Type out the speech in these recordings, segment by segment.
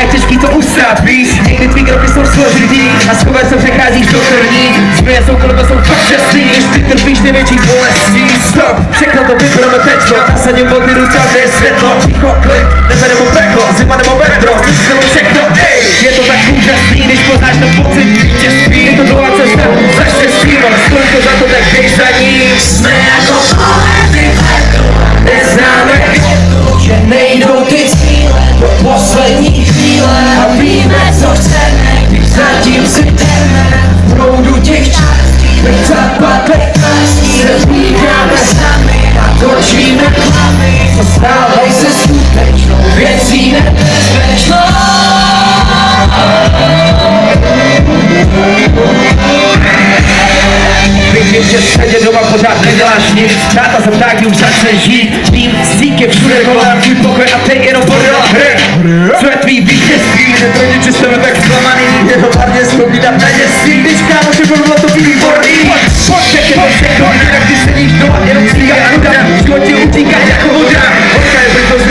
jak těžký to ustát, víš. Někdy tvý kroky jsou složitý a schovat se přecházíš do krní. Změny jsou kolem jsou fakt čestný, když ty trpíš největší bolestí. Stop, všechno to vybereme teďko, nasadím boty, ručavné světlo. Ticho, klid, nebe nebo peklo, zima nebo vedro, vyšlo všechno, ej. Je to tak úžasný, když poznáš ten pocit vítězství. Je to dlouhá cesta za štěstím, ale stojí to za to, tak běž za ním. Jsme jako pohledy vedru, neznáme větu, že nejdou ty cíle do poslední chvíle. A víme, co chceme, když zatím si jdeme v proudu těch částí. Teď zapadlej klastí, se blíkáme s nami a točíme klamy. Zastávaj se skutečnou věcí nebezpečnou. Vidím, že středě doma pořád neděláš nic. Táta se ptáky už začne žít. Tým sík je všude kolem, tvůj pokoj a teď jenom bordel a hry. Co je tvý vítězství? Netvrdím, že jsme tak zklamaný. Je to hlavně schopný dát naděství. Když kámoši bylo to výborný. Pojď, je to všechno, jinak ty sedíš doma, jenom stříkat a nudám. Život ti utíká jako voda. Vodka je blízkost,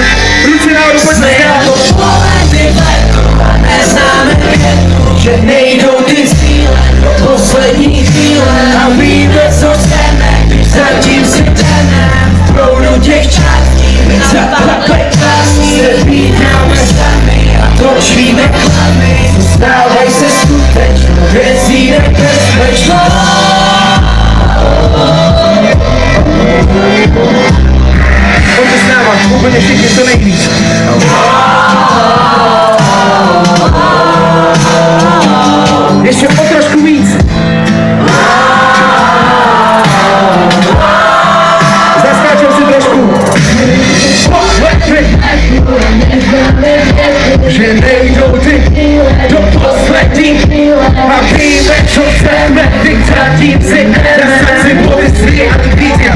ruce nahoru, pojď se dál. Pohledy vedru a neznáme větu, že nejdou ty cíle do poslední chvíle. A víme, co chceme, když zatím si jdeme v proudu těch částí. My zapadlej klastí, se vítáme sami a točíme klamy. Zastávaj se skutečnou věcí nebezpečnou. Pojďte s náma, úplně všichni to nejvíc. Ještě o trošku víc. Zaskáčem si trošku. Že nejdou ty do poslední a víme, co chceme, teď zatím si nasaď si pověství a víc je